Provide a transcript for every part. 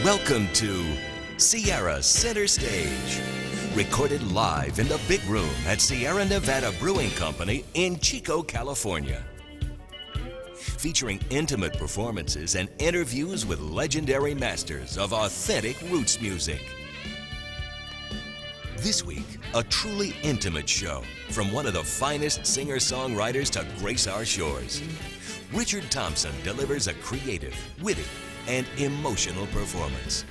Welcome to Sierra Center Stage, recorded live in the big room at Sierra Nevada Brewing Company in Chico, California. Featuring intimate performances and interviews with legendary masters of authentic roots music. This week, a truly intimate show from one of the finest singer-songwriters to grace our shores. Richard Thompson delivers a creative, witty, and emotional performance.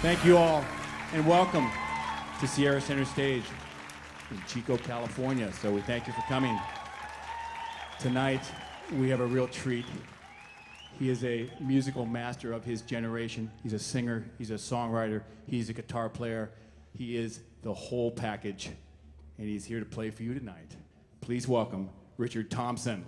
Thank you all, and welcome to Sierra Center Stage in Chico, California. So we thank you for coming. Tonight, we have a real treat. He is a musical master of his generation. He's a singer, he's a songwriter, he's a guitar player. He is the whole package, and he's here to play for you tonight. Please welcome Richard Thompson.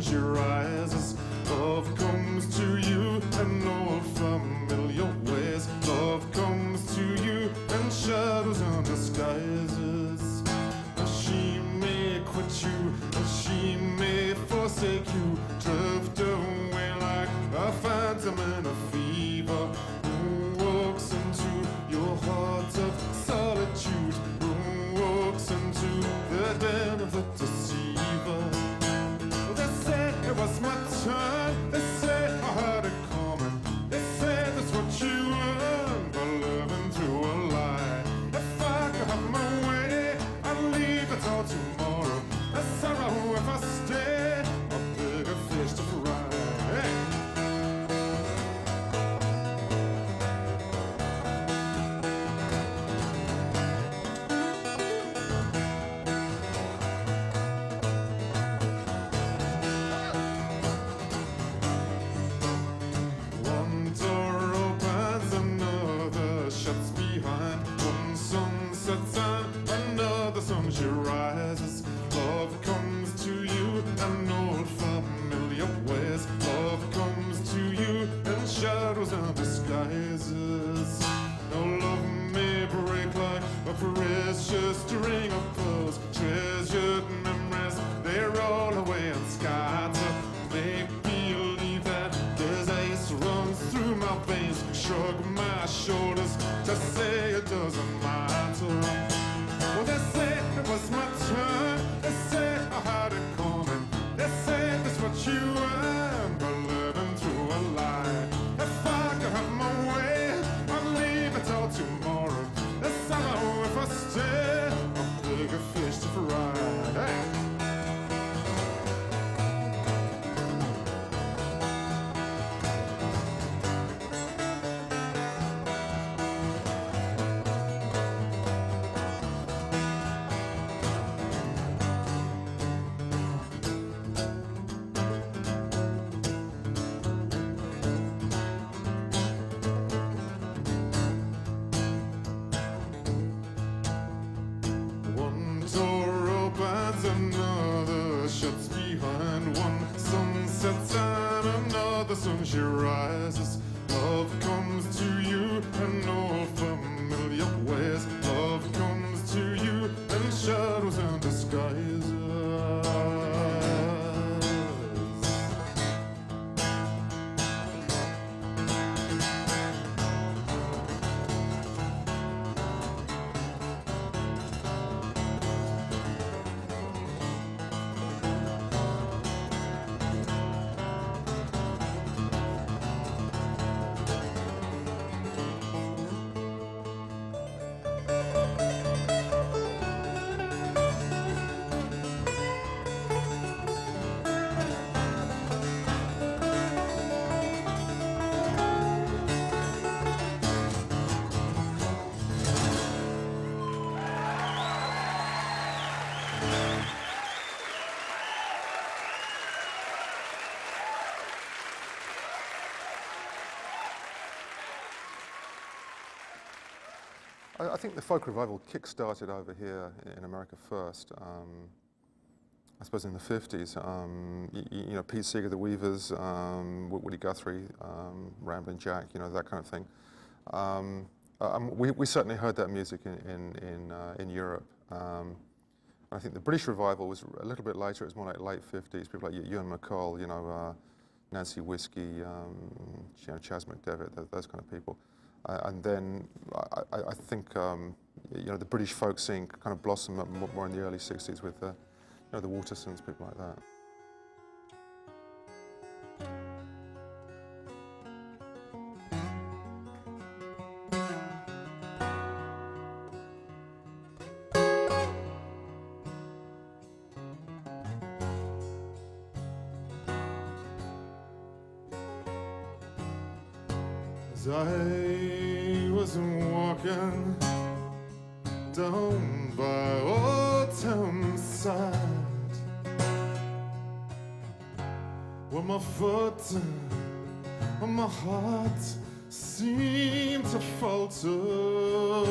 She rises, love comes to you and old familiar ways. Love comes to you and shadows and disguises. She may quit you, she may forsake you, drift away like a phantom in a fever. Who walks into your heart of solitude? Who walks into the den of the deceiver? It was my turn. They say I had it coming. They say that's what you earn by living through a lie. If I could have my way, I'd leave it all tomorrow. A sorrow if I stay, a bigger fish to fry. She rises, love comes to you and old familiar ways. Love comes to you and shadows and disguises. No love may break like a precious string of pearls. Treasured memories, they roll away and scatter. Make believe that there's ice runs through my veins. Shrug my shoulders to say it doesn't matter. Well, they say it was my turn. They say I had it coming. They say that's what you earn by living through a lie. If I could have my way, I'd leave it all tomorrow. The summer if I stay, a bigger fish to fry. Hey. I think the folk revival kick-started over here in America first. I suppose in the 50s, you know, Pete Seeger, the Weavers, Woody Guthrie, Ramblin' Jack, you know, that kind of thing. We certainly heard that music in Europe. I think the British revival was a little bit later. It was more like late 50s. People like Ewan McCall, you know, Nancy Whiskey, you know, Chas McDevitt, those kind of people. And then I think you know, the British folk scene kind of blossomed up more in the early 60s with you know, the Watersons, people like that. As I was walking down by old Thompson, where my foot and my heart seemed to falter,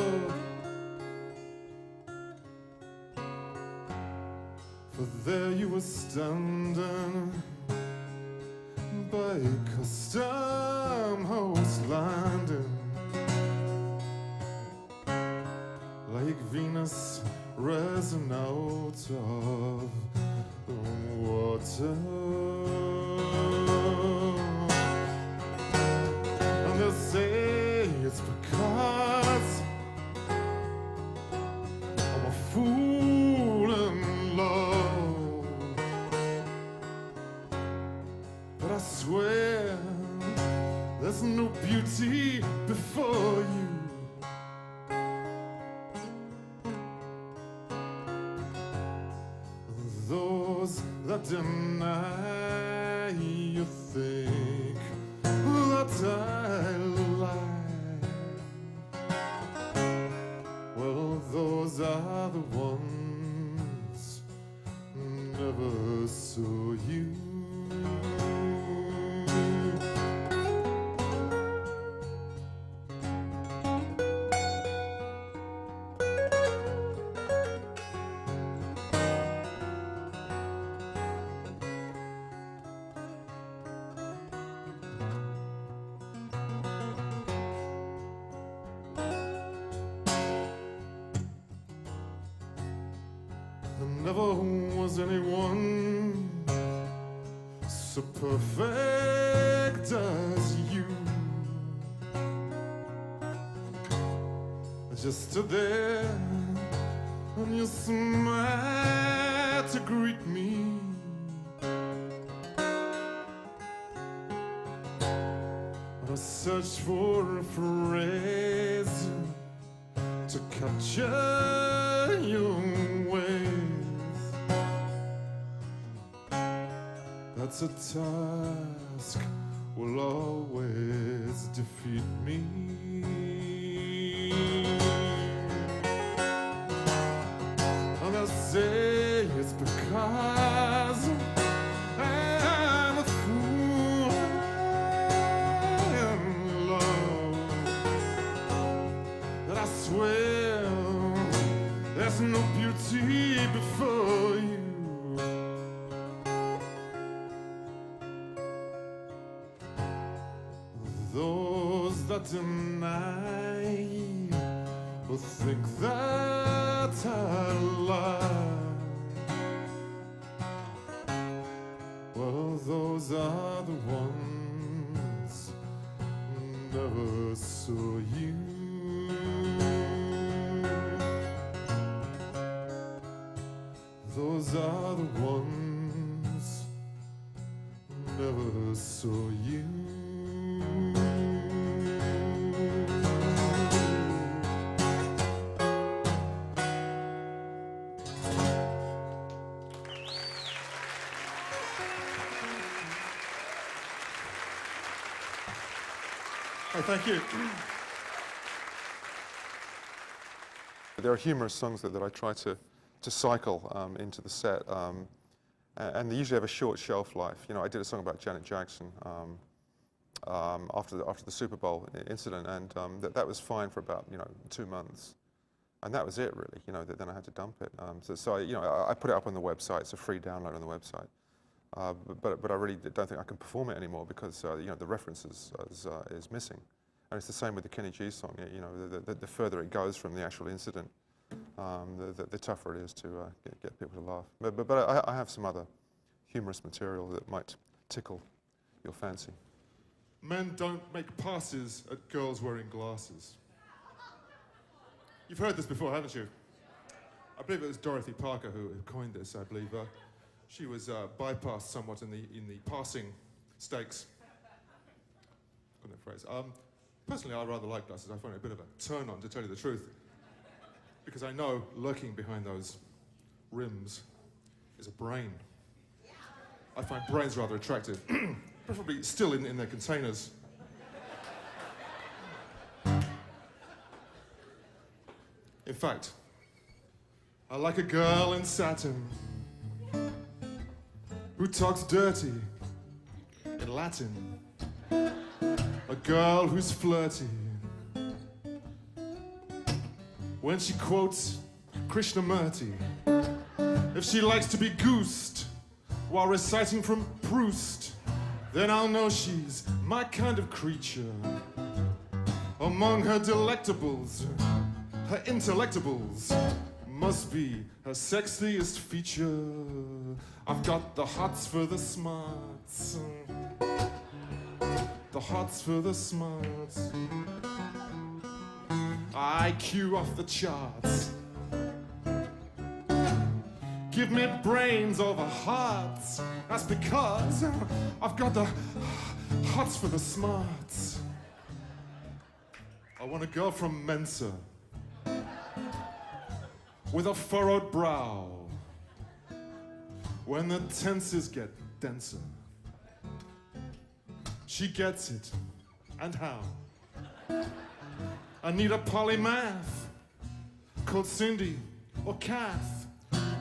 for there you were standing by Custom House landing, like Venus rising out of the water. And they'll say it's because I'm a fool in love, but I swear there's no beauty before you. Those that deny you think that I lie. Well, those are the ones never saw you. There never was anyone so perfect as you. I just stood there and you smiled to greet me. I searched for a phrase to capture your ways. That's a task will always defeat me. And they'll say it's because I'm a fool in love, that I swear there's no beauty before you. Those that deny will think that I lie. Well, those are the ones never saw you. Those are the ones never saw you. Oh, thank you. There are humorous songs that I try to cycle into the set, and they usually have a short shelf life. You know, I did a song about Janet Jackson after the Super Bowl incident, and that was fine for about 2 months. And that was it, really. You know, then I had to dump it. I put it up on the website. It's a free download on the website. But I really don't think I can perform it anymore because the reference is missing. And it's the same with the Kenny G song. You know, the further it goes from the actual incident, the tougher it is to get people to laugh. But I have some other humorous material that might tickle your fancy. Men don't make passes at girls wearing glasses. You've heard this before, haven't you? I believe it was Dorothy Parker who coined this, I believe. She was bypassed somewhat in the passing stakes. Got that phrase. Personally, I rather like glasses. I find it a bit of a turn-on, to tell you the truth. Because I know lurking behind those rims is a brain. I find brains rather attractive. Preferably still in their containers. In fact, I like a girl in satin who talks dirty in Latin. A girl who's flirty when she quotes Krishnamurti. If she likes to be goosed while reciting from Proust, then I'll know she's my kind of creature. Among her delectables, her intellectables must be her sexiest feature. I've got the hots for the smarts. The hots for the smarts. IQ off the charts. Give me brains over hearts. That's because I've got the hots for the smarts. I want a girl from Mensa with a furrowed brow when the tenses get denser. She gets it, and how? I need a polymath called Cindy or Kath,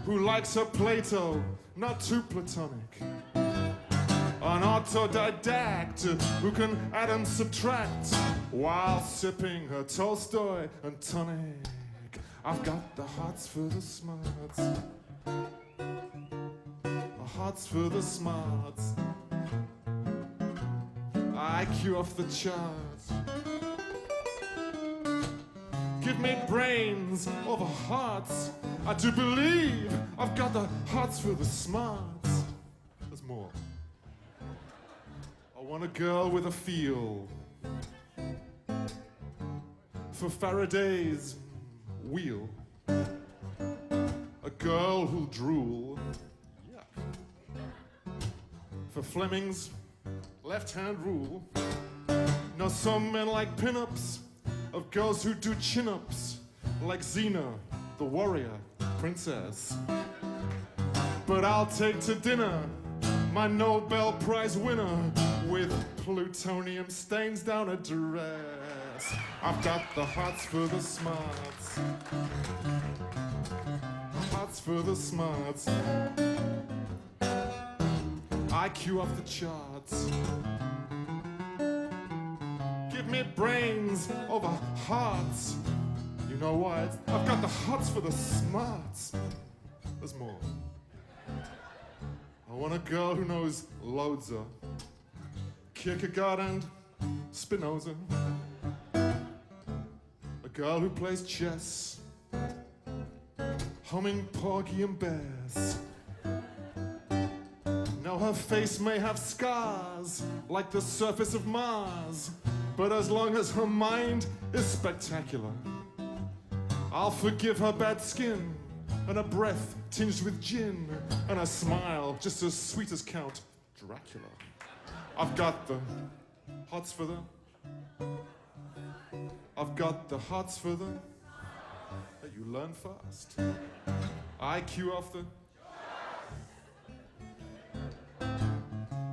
who likes her Plato, not too platonic. An autodidact who can add and subtract while sipping her Tolstoy and tonic. I've got the hots for the smarts. The hots for the smarts. IQ off the charts. Give me brains over hearts. I do believe I've got the hots for the smarts. There's more. I want a girl with a feel for Faraday's wheel. A girl who'll drool for Fleming's left-hand rule. Now some men like pin-ups of girls who do chin-ups, like Xena, the warrior princess. But I'll take to dinner my Nobel Prize winner with plutonium stains down her dress. I've got the hots for the smarts. Hots for the smarts. IQ off the charts. Give me brains over hearts. You know what? I've got the hots for the smarts. There's more. I want a girl who knows loads of Kierkegaard and Spinoza. A girl who plays chess, humming Porgy and Bess. Now her face may have scars like the surface of Mars, but as long as her mind is spectacular, I'll forgive her bad skin and a breath tinged with gin and a smile just as sweet as Count Dracula. I've got the hots for them. I've got the hots for them that you learn fast. IQ off the.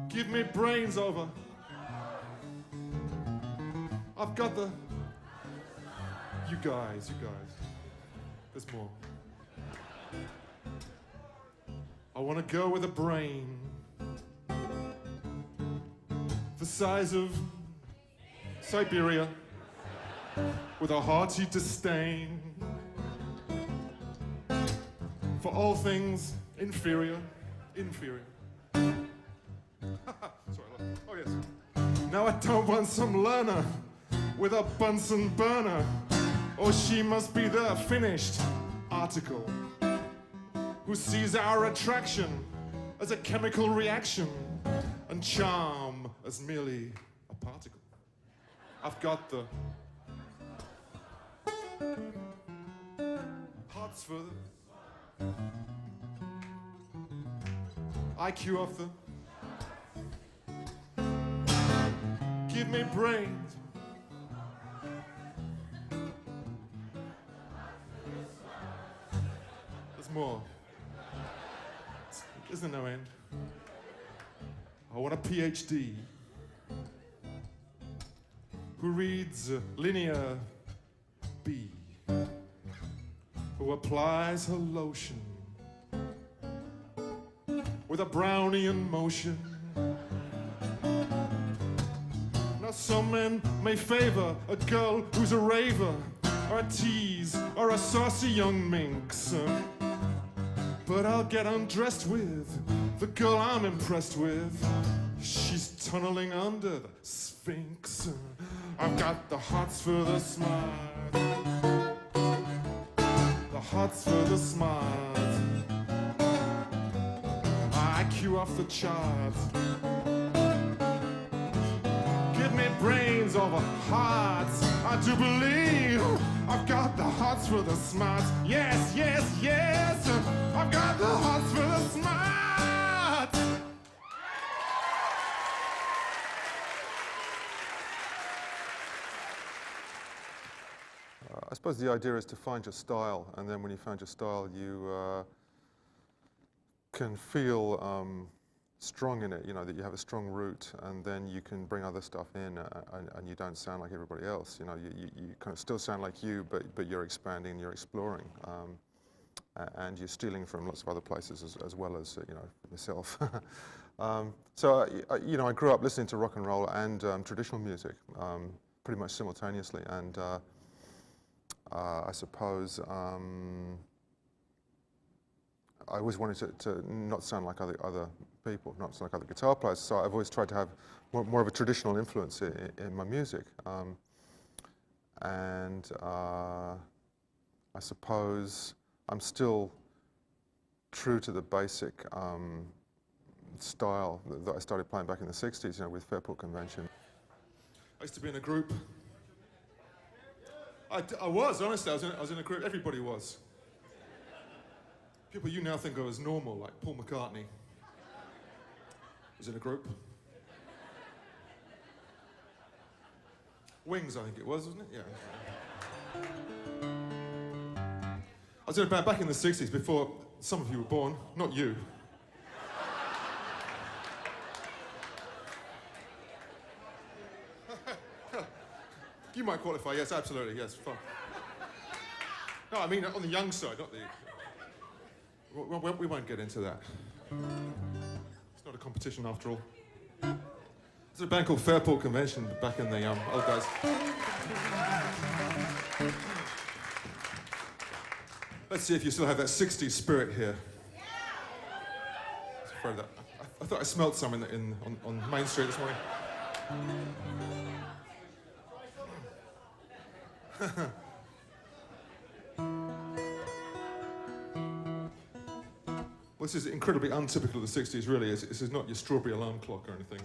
Give me brains over. I've got the. You guys. There's more. I want to go with a brain the size of Siberia, with a hearty disdain for all things inferior. Sorry, oh yes. Now I don't want some learner with a Bunsen burner, or she must be the finished article who sees our attraction as a chemical reaction and charm as merely a particle. I've got the hearts for the IQ of the give me brains. There's more. Isn't there no end? I want a PhD who reads linear B, who applies her lotion with a Brownian motion. Now some men may favor a girl who's a raver, or a tease, or a saucy young minx, but I'll get undressed with the girl I'm impressed with. She's tunneling under the Sphinx. I've got the hots for the smart, the hots for the smart, IQ off the charts. Give me brains over hearts. I do believe I've got the hots for the smarts. Yes, yes, yes. I've got the hots for the smarts. I suppose the idea is to find your style, and then when you find your style, you can feel strong in it, you know, that you have a strong root, and then you can bring other stuff in, and you don't sound like everybody else. You know, you kind of still sound like you, but you're expanding, you're exploring, and you're stealing from lots of other places as well as, you know, from yourself. So, you know, I grew up listening to rock and roll and traditional music pretty much simultaneously, and I suppose I always wanted to not sound like other people, not sound like other guitar players, so I've always tried to have more of a traditional influence in my music. And I suppose I'm still true to the basic style that I started playing back in the 60s, you know, with Fairport Convention. I used to be in a group. I was, honestly, I was in a group. Everybody was. People you now think of as normal, like Paul McCartney, was in a group. Wings, I think it was, wasn't it? Yeah. I was in a band back in the 60s, before some of you were born. Not you. You might qualify, yes, absolutely, yes, fine. No, I mean on the young side, not the... We won't get into that. It's not a competition after all. There's a band called Fairport Convention back in the old days. Let's see if you still have that 60s spirit here. I was afraid of that. I thought I smelled some on Main Street this morning. Well, this is incredibly untypical of the 60s, really. This is not your strawberry alarm clock or anything.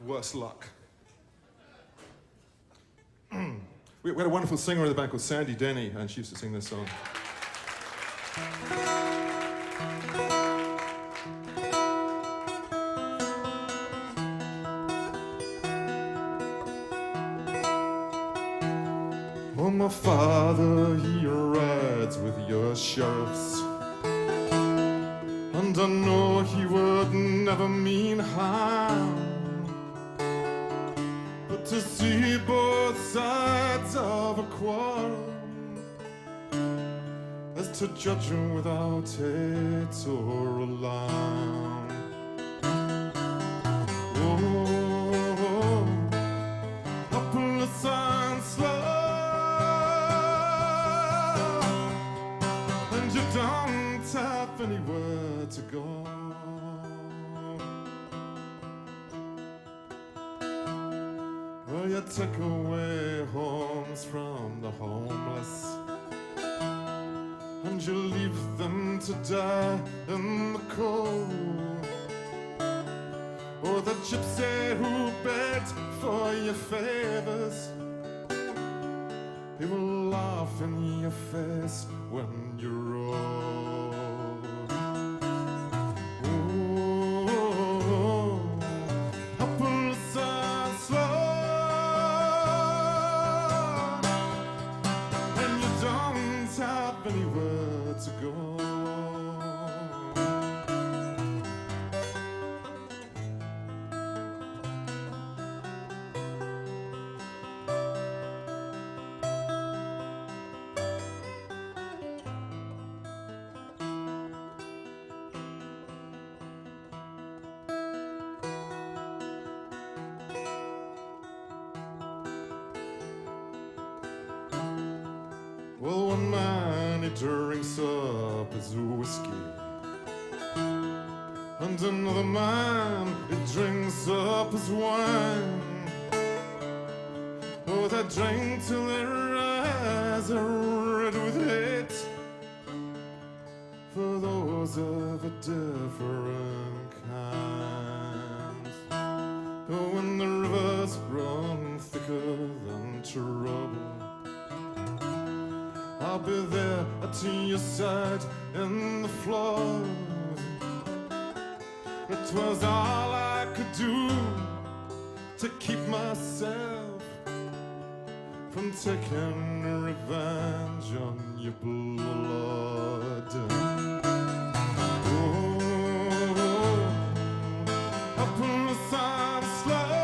Worse luck. We had a wonderful singer in the band called Sandy Denny, and she used to sing this song. Oh, my father, he rides with your sheriffs, and I know he would never mean harm, but to see both sides of a quarrel as to judge him without hate or alarm. Oh, up the sign slow, and you don't you take away homes from the homeless, and you leave them to die in the cold. Oh, the gypsy who begged for your favors, he will laugh in your face when you're old. Oh, up on the side slow, and you don't have anywhere to go. Well, one man, he drinks up his whiskey, and another man, he drinks up his wine. Oh, they drink till their eyes are red with hate for those of a different kind. Oh, when the rivers run thicker than trouble, I'll be there to your side in the flood. It was all I could do to keep myself from taking revenge on your blood. Oh, up on the side slow,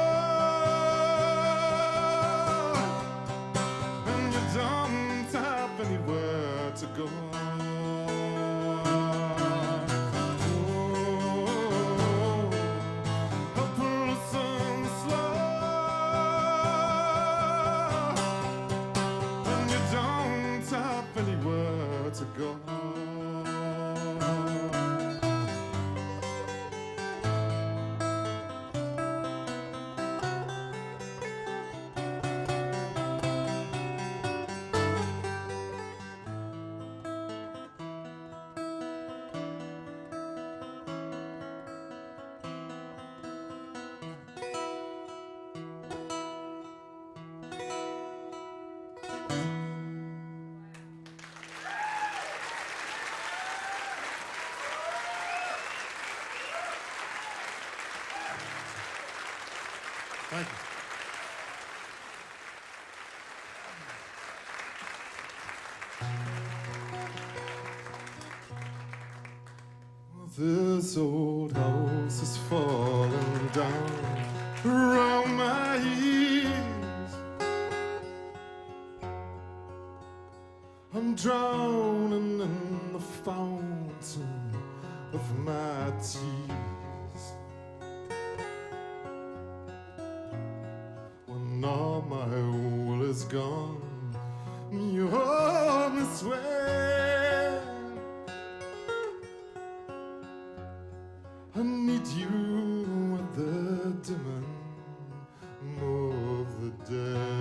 and you don't have anywhere to go. Oh, up on the side slow, and you don't have anywhere to go. Thank you. This old house is falling down around my ears. I'm drowning in the fountain of my tears. When all my wool is gone, you hold me swear. I need you at the dimming of the day.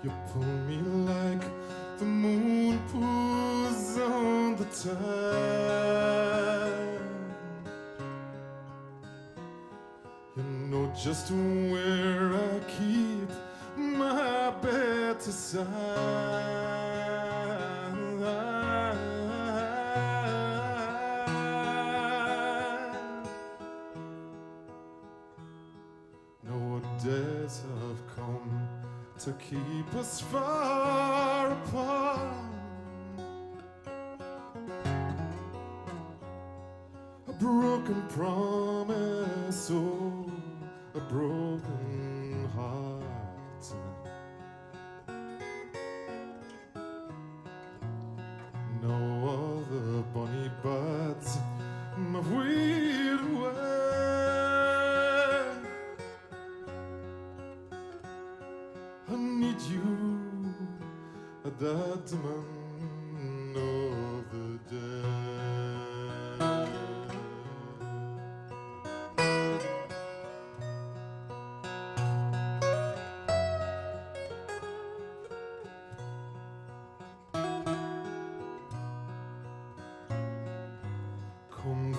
You pull me like the moon pulls on the tide. You know just where I keep my better side. No days have come to keep us far apart. A broken promise, oh, a broken heart. No other bonny buds have weed away. I need you at that demand of the day.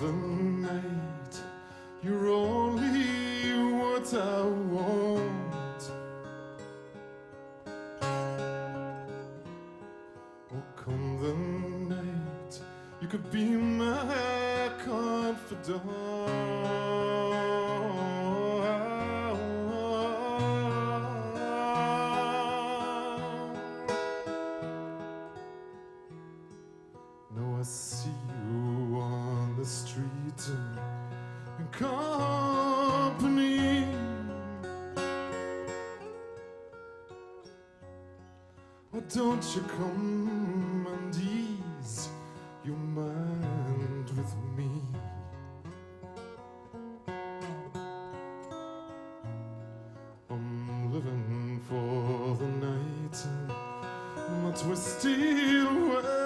the night, you're only what I want. Oh, come the night, you could be my confidant. No, I see you on the street in company. Oh, don't you come and ease your mind with me. I'm living for the night and not twisted away.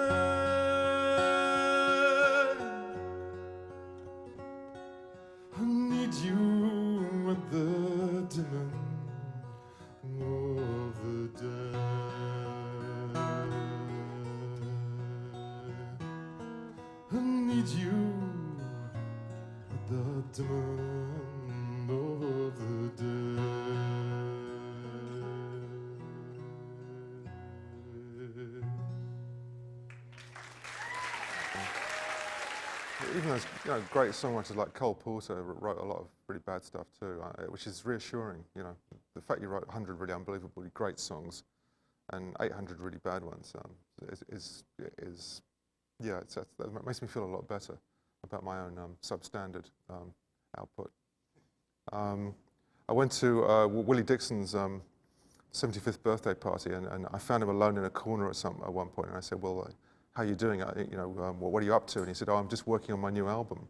I need you at the dimming of the day. I need you at the dimming of the day. Even those great songwriters like Cole Porter wrote a lot of really bad stuff too, which is reassuring. The fact you wrote 100 really unbelievably great songs and 800 really bad ones that makes me feel a lot better about my own substandard output. I went to Willie Dixon's 75th birthday party, and I found him alone in a corner at one point, and I said, "Well, how are you doing? What are you up to?" And he said, "Oh, I'm just working on my new album."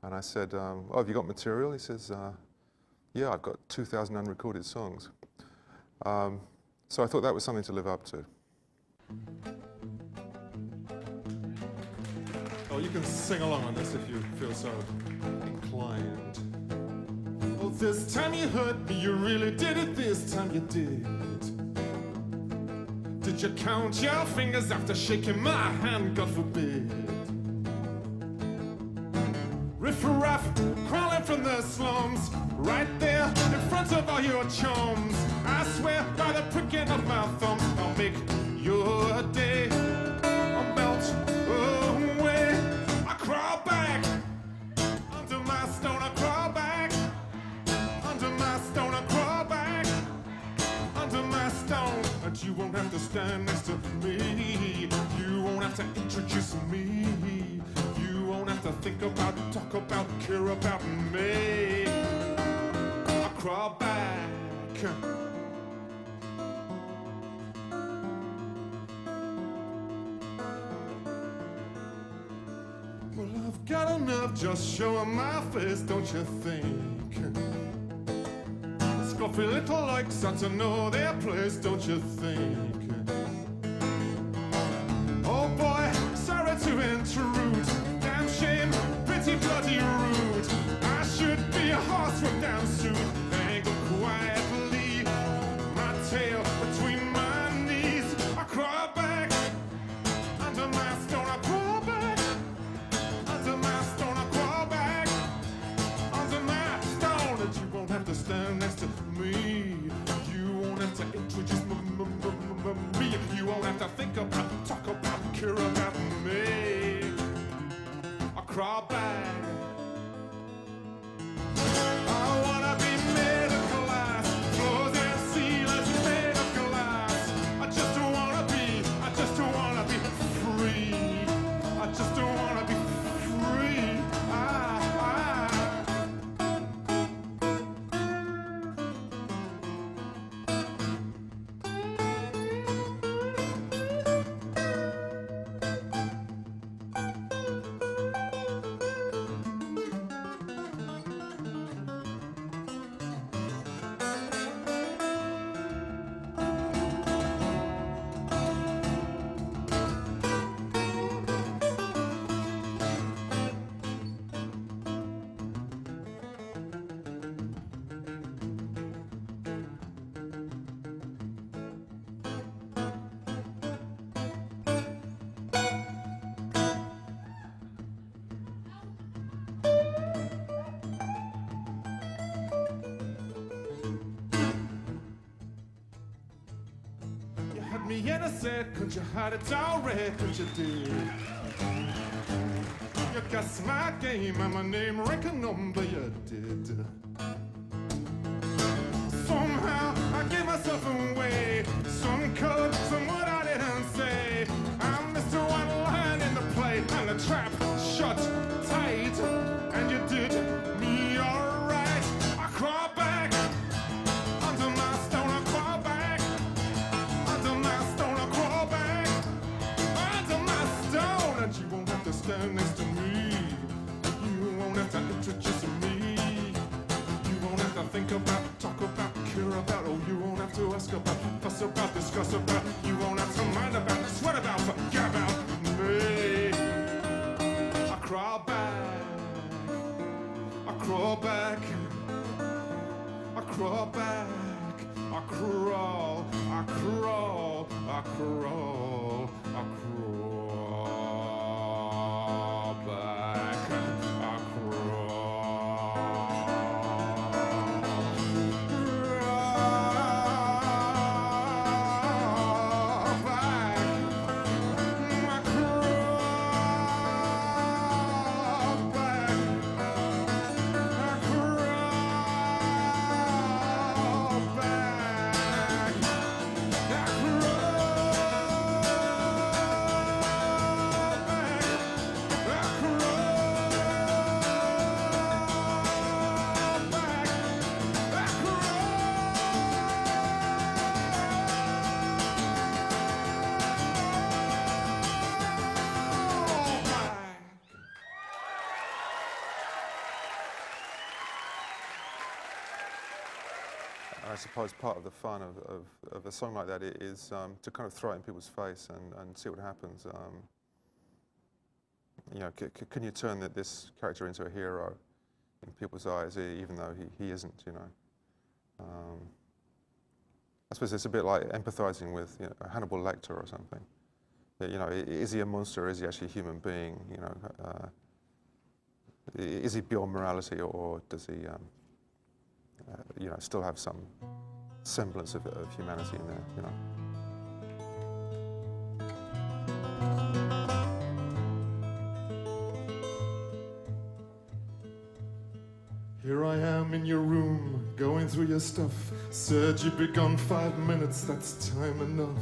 And I said, "Oh, have you got material?" He says, "Yeah, I've got 2,000 unrecorded songs." So I thought that was something to live up to. Oh, you can sing along on this if you feel so inclined. Oh, this time you hurt me, you really did it, this time you did. Did you count your fingers after shaking my hand? God forbid. Riff-raff, crawling from the slums, right there in front of all your chums. I swear by the pricking of my thumbs, I'll make your day. I'll melt away. I crawl back under my stone. I crawl back under my stone. I crawl back under my stone. But you won't have to stand next to me. You won't have to introduce me. You won't have to think about, talk about, care about me. I crawl back. Well, I've got enough just showing my face, don't you think? Scruffy little likes ought to know their place, don't you think? Oh boy, sorry to intrude. Damn shame, pretty bloody rude. I should be a horse from down soon. Angle quietly, my tail between my knees. I crawl back under my stone. I crawl back under my stone. I crawl back under my stone. And you won't have to stand next to me. You won't have to introduce me. Grabbed me and I said, couldn't you hide it already? Couldn't you do? You guessed my game and my name, rank a number, you did. Somehow I gave myself away. Some code, some word I didn't say. I missed one line in the play, and the trap shut tight. And you did me alright. I crawl back under my stone. I crawl back under my stone. I crawl back under my stone. And you won't have to stand next to me. You won't have to introduce me. You won't have to think about, talk about, care about. Oh, you won't have to ask about, fuss about, discuss about. You won't have to mind about, sweat about, forget about me. I crawl back, I crawl back, I crawl back, I crawl, I crawl, I crawl, I crawl back, I I suppose part of the fun of a song like that is to kind of throw it in people's face and see what happens. You know, can you turn this character into a hero in people's eyes, even though he isn't, you know? I suppose it's a bit like empathizing with, you know, Hannibal Lecter or something. You know, is he a monster or is he actually a human being? You know, is he beyond morality, or does he, you know, still have some semblance of humanity in there, you know? Here I am in your room, going through your stuff. Said you'd be gone 5 minutes, that's time enough.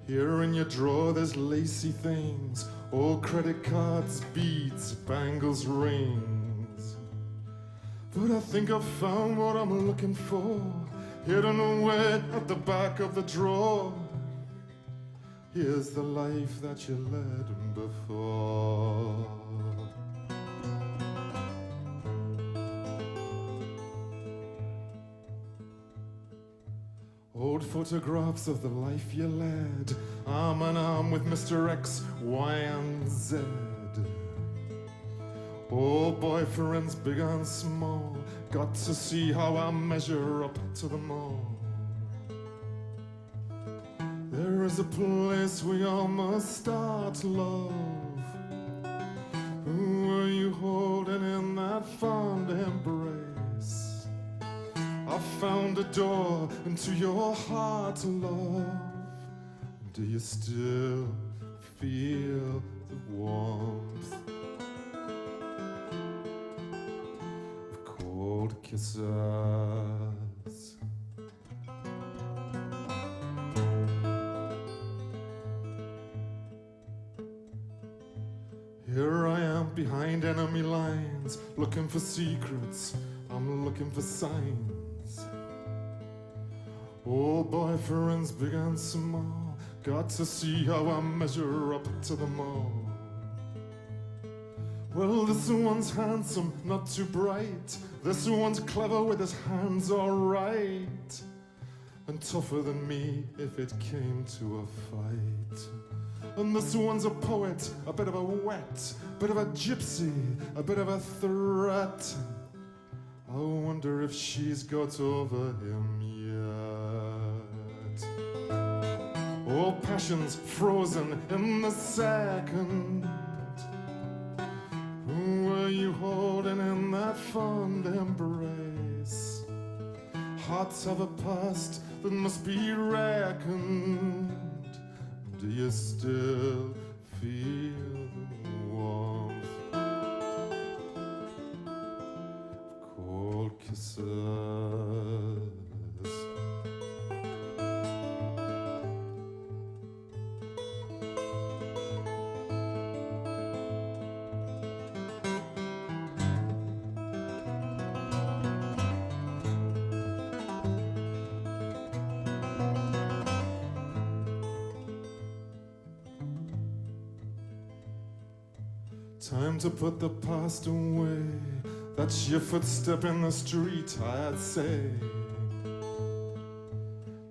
Here in your drawer there's lacy things, old credit cards, beads, bangles, rings. But I think I've found what I'm looking for, hidden away at the back of the drawer. Here's the life that you led before. Old photographs of the life you led, arm in arm with Mr. X, Y, and Z. Old boyfriends, big and small, got to see how I measure up to them all. There is a place we all must start, love. Who are you holding in that fond embrace? I found a door into your heart, love. Do you still feel the warmth of cold kisses? Here I am behind enemy lines, looking for secrets, I'm looking for signs. Old boyfriends, big and small, got to see how I measure up to them all. Well, this one's handsome, not too bright. This one's clever with his hands all right. And tougher than me if it came to a fight. And this one's a poet, a bit of a wet, bit of a gypsy, a bit of a threat. I wonder if she's got over him yet. All passions frozen in the second. Who were you holding in that fond embrace? hearts have a past that must be reckoned. Do you still feel the warmth of cold kisses? Time to put the past away. That's your footstep in the street, I'd say.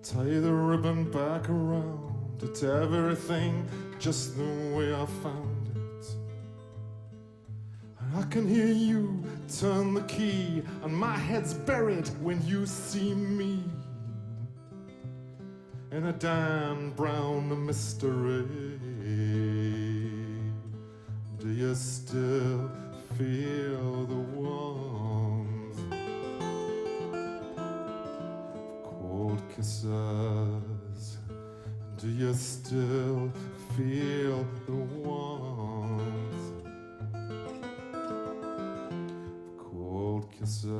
Tie the ribbon back around. It's everything just the way I found it. And I can hear you turn the key, and my head's buried when you see me in a Dan Brown mystery. Do you still feel the warmth of cold kisses? Do you still feel the warmth of cold kisses?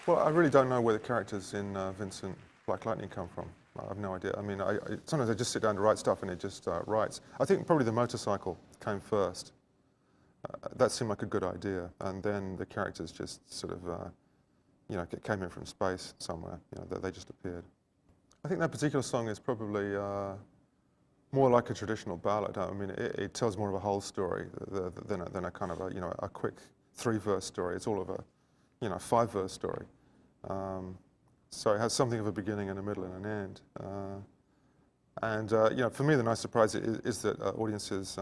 Well, I really don't know where the characters in Vincent Black Lightning come from. I have no idea. I mean, sometimes I just sit down to write stuff and it just writes. I think probably the motorcycle came first. That seemed like a good idea, and then the characters just sort of, came in from space somewhere. They just appeared. I think that particular song is probably more like a traditional ballad. I mean, it tells more of a whole story than a kind of a quick 3-verse story. It's all of a 5-verse story. So it has something of a beginning and a middle and an end. For me, the nice surprise is that audiences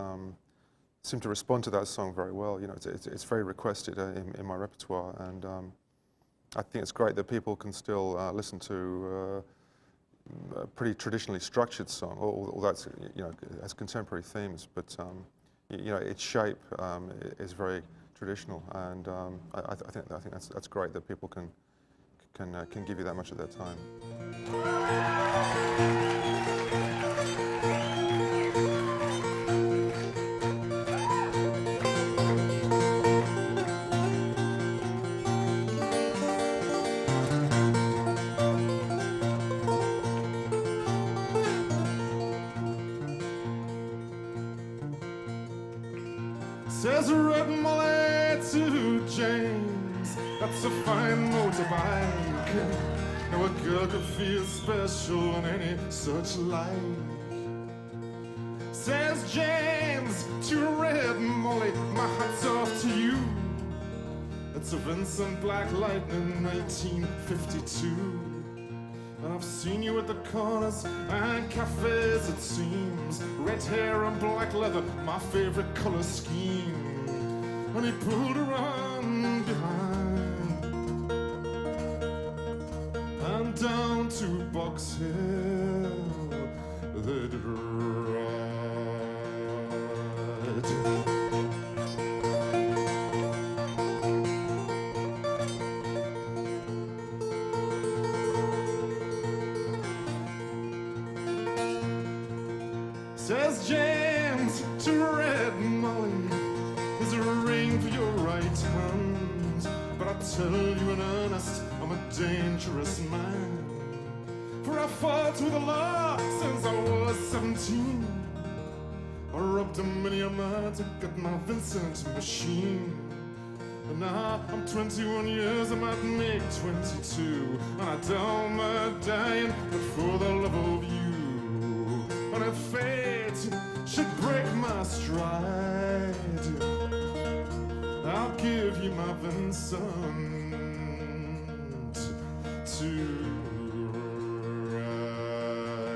seem to respond to that song very well. It's very requested in my repertoire, and I think it's great that people can still listen to a pretty traditionally structured song, although it's, it has contemporary themes, but its shape is very traditional, and I think that's great that people can give you that much of their time. Says Red Molly to James, that's a fine motorbike. Now a girl could feel special in any such light. Says James to Red Molly, my hat's off to you. It's a Vincent Black Lightning 1952. And I've seen you at the corners and cafes, it seems. Red hair and black leather, my favorite color scheme. And he pulled her on behind and down to Box Hill they did ride. Says James to Red Molly, there's a ring for your right hand, but I tell you in earnest, I'm a dangerous man. For I fought with the law since I was 17. I robbed a many a man to get my Vincent machine. And now I'm 21 years, I might make 22, and I don't mind dying, but for the love of you. And if fate should break my stride, I'll give you my Vincent to ride.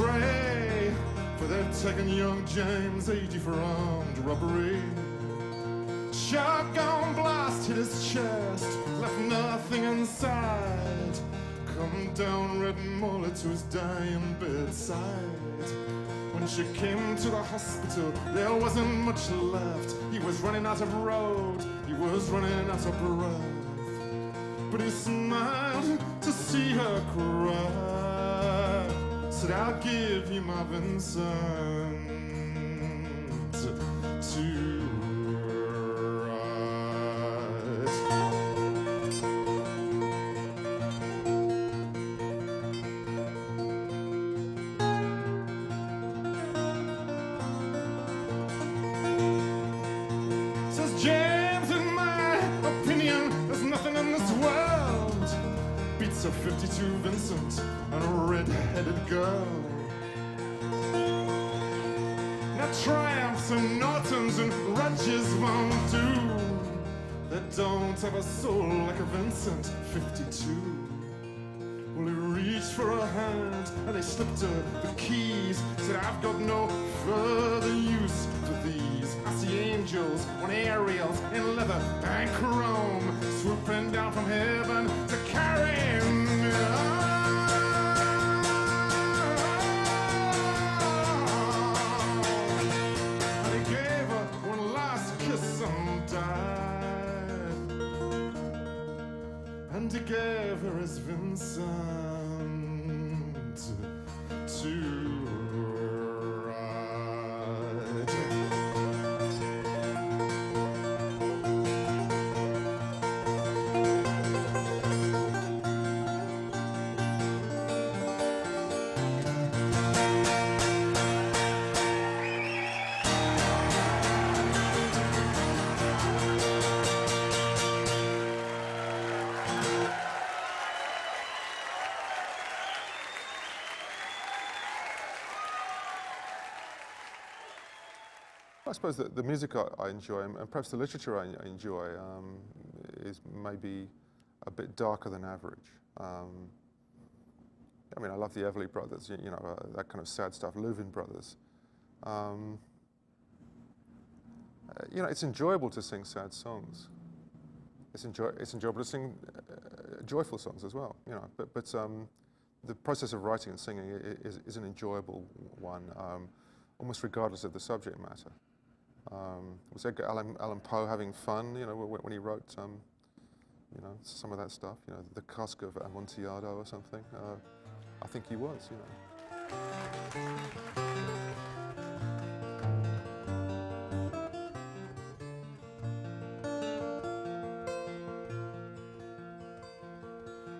cray, for they'd taken young James, 80 for armed robbery. Shotgun blast hit his chest, left nothing inside. Come down red mullet to his dying bedside. When she came to the hospital, there wasn't much left. He was running out of road, he was running out of breath. But he smiled to see her cry. Said, I'll give you my Vincent to ride. Says James, in my opinion, there's nothing in this world beats a 52 Vincent and a red-headed girl. Now Triumphs and Nortons and Rudges won't do. They don't have a soul like a Vincent 52. Well, he reached for her hand and they slipped her the keys. Said, I've got no further use for these. I see angels on aerials in leather and chrome, swooping down from heaven to carry me home. And he gave her one last kiss and died. And he gave her his Vincent to ride. I suppose that the music I enjoy, and perhaps the literature I enjoy, is maybe a bit darker than average. I mean, I love the Everly Brothers, you know, that kind of sad stuff, Louvin Brothers. You know, it's enjoyable to sing sad songs. It's enjoyable to sing joyful songs as well, you know. But the process of writing and singing is an enjoyable one, almost regardless of the subject matter. Was Edgar Allan Poe having fun, you know, when he wrote, you know, some of that stuff, you know, The Cask of Amontillado or something? I think he was, you know.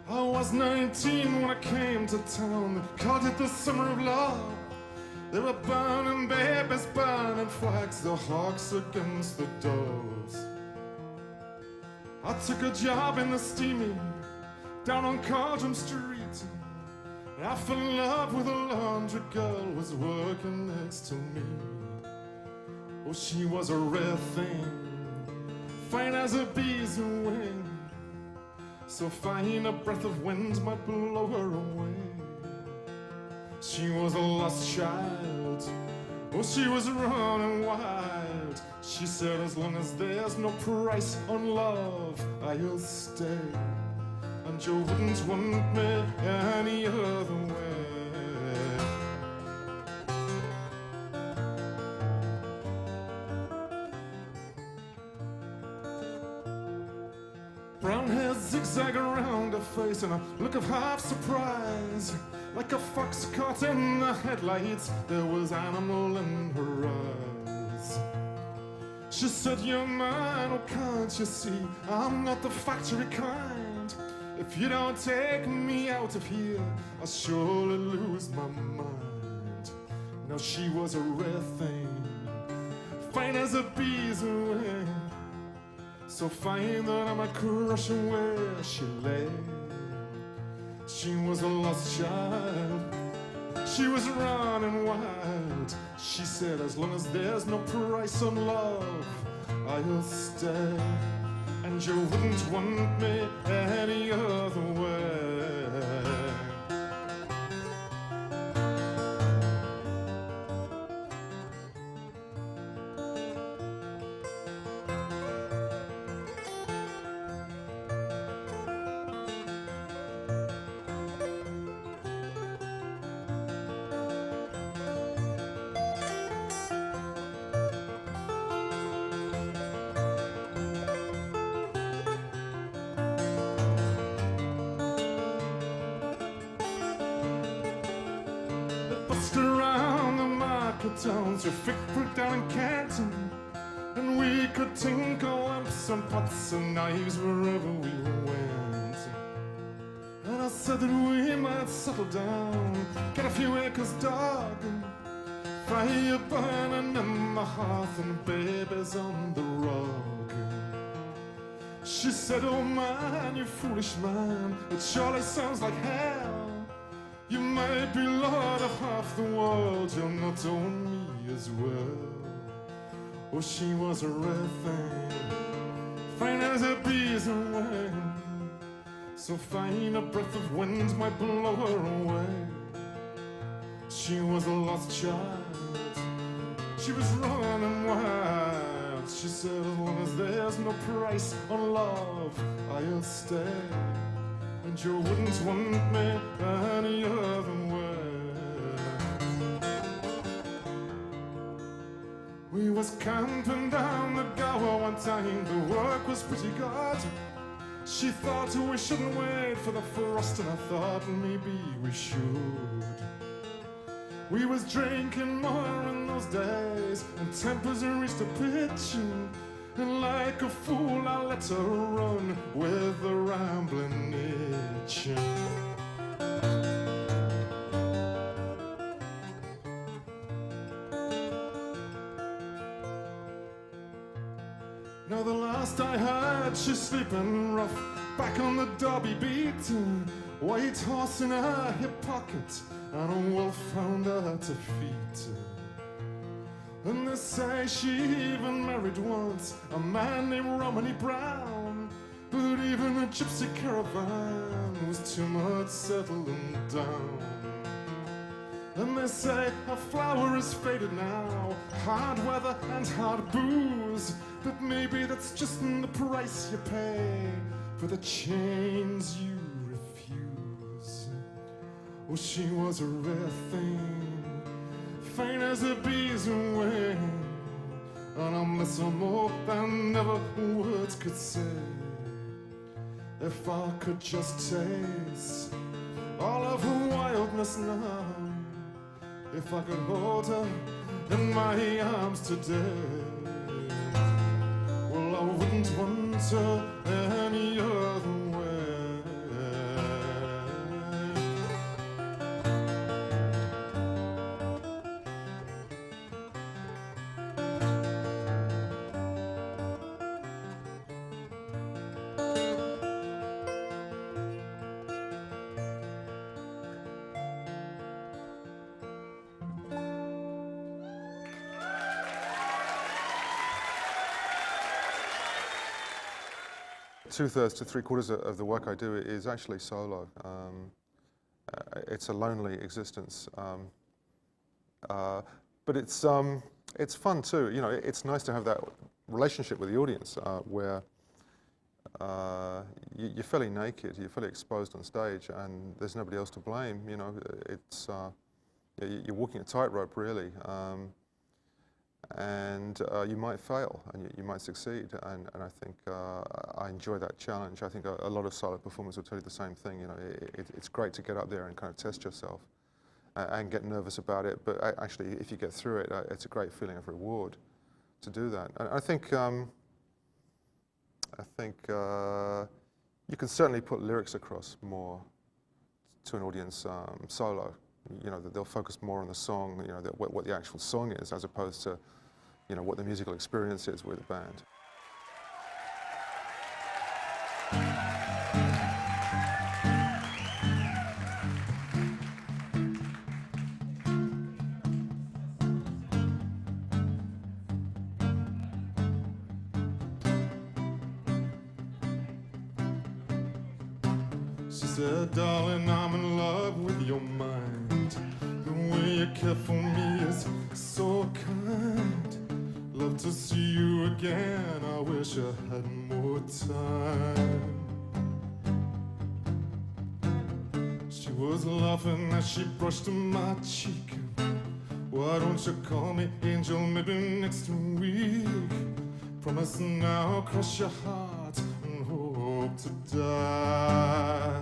I was 19 when I came to town. They called it the summer of love. They were burning babies, burning flags, the hawks against the doves. I took a job in the steaming down on Caldrum Street. And I fell in love with a laundry girl who was working next to me. Oh, she was a rare thing, fine as a bee's wing, so fine a breath of wind might blow her away. She was a lost child, oh, she was running wild. She said, as long as there's no price on love, I'll stay. And you wouldn't want me any other way. Brown hair zigzag around her face and a look of half surprise. Like a fox caught in the headlights, there was animal in her eyes. She said, young man, oh, can't you see, I'm not the factory kind. If you don't take me out of here, I'll surely lose my mind. Now she was a rare thing, fine as a bee's wing, so fine that I might crush her where she lay. She was a lost child, she was running wild. She said, as long as there's no price on love, I'll stay. And you wouldn't want me any other way. could dance your fig fruit down in Canton, and we could tinkle lamps and pots and knives wherever we went. And I said that we might settle down, get a few acres dug, and fire burning in the hearth and babies on the rug. She said, oh man, you foolish man, it surely sounds like hell. You might be lord of half the world, you'll not own me as well. Oh, she was a rare thing, fine as a bee's wing, so fine a breath of wind might blow her away. She was a lost child, she was running wild. She said, as long as there's no price on love, I'll stay, and you wouldn't want me any other way. We was camping down the Gower one time, the work was pretty good. She thought we shouldn't wait for the frost, and I thought maybe we should. We was drinking more in those days, and tempers reached a pitch, and like a fool I let her run with a rambling itch. Now the last I heard, she's sleeping rough back on the Derby beat, white horse in her hip pocket, and a wolf found her to feet. And they say she even married once a man named Romany Brown, but even a gypsy caravan was too much settling down. And they say her flower is faded now, hard weather and hard booze, but maybe that's just the price you pay for the chains you refuse. Oh, she was a rare thing, fine as a bee's wing, and I miss her more than ever words could say. If I could just taste all of her wildness now, if I could hold her in my arms today, well, I wouldn't want her any other way. Two-thirds to three-quarters of the work I do is actually solo. It's a lonely existence, but it's fun too. You know, it's nice to have that relationship with the audience where you're fairly naked, you're fairly exposed on stage, and there's nobody else to blame. You know, it's you're walking a tightrope really. And you might fail and you might succeed, and I think I enjoy that challenge. I think a lot of solo performers will tell you the same thing. You know, it's great to get up there and kind of test yourself and get nervous about it, but actually if you get through it, it's a great feeling of reward to do that. And I think you can certainly put lyrics across more to an audience solo. You know, that they'll focus more on the song, you know, what the actual song is, as opposed to, you know, what the musical experience is with the band. She said, darling, I'm in love with your mind. The way you care for me is so kind. Love to see you again, I wish I had more time. She was laughing as she brushed my cheek. Why don't you call me angel, maybe next week? Promise now, cross your heart and hope to die.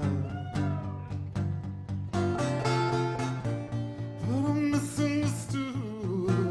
But I misunderstood.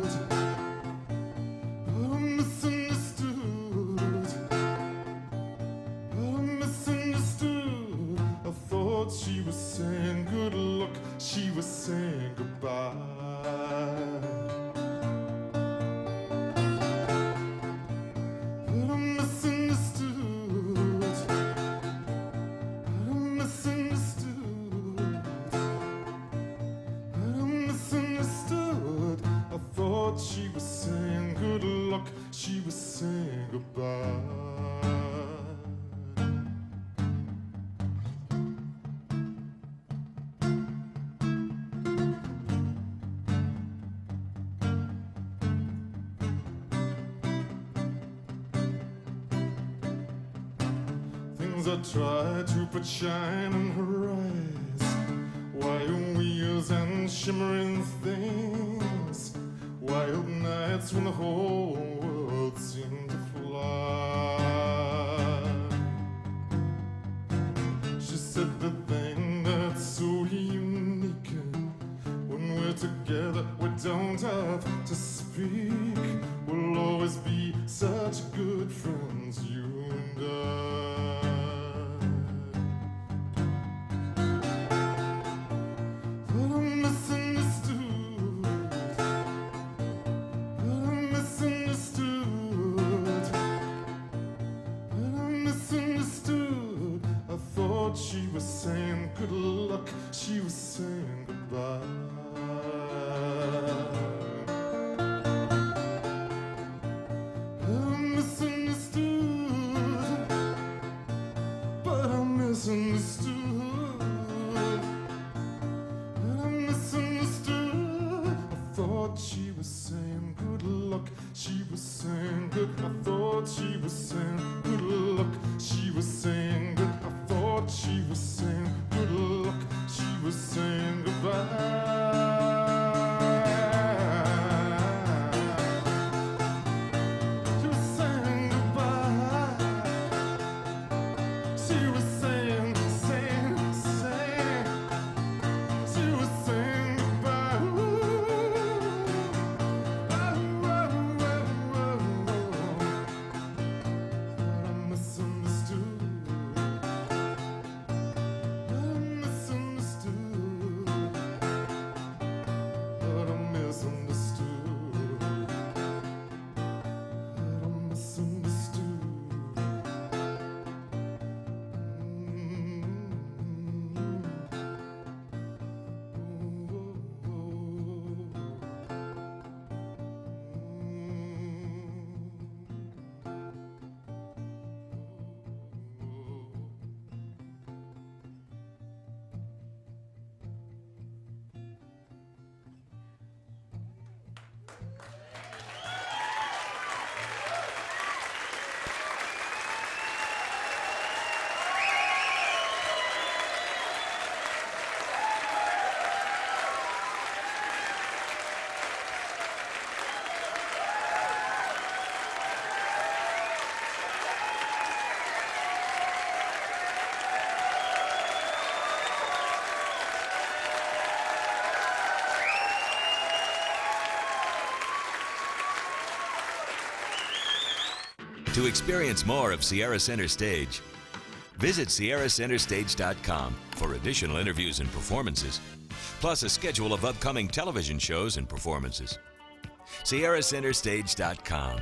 tears I try to put shine in her eyes. Wild wheels and shimmering things, wild nights when the whole world seemed to fly. She said the thing that's so unique, when we're together we don't have to speak. We'll always be such good friends, you and I. But I'm misunderstood. But I'm misunderstood. But I'm misunderstood. I thought she was saying good luck. She was saying goodbye. I'm misunderstood, but I'm misunderstood. But I'm misunderstood. I thought she was saying good luck. She was saying good. I thought she was saying good luck. She was saying good. I thought she was saying good luck. She was saying goodbye. To experience more of Sierra Center Stage, visit sierracenterstage.com for additional interviews and performances, plus a schedule of upcoming television shows and performances. sierracenterstage.com.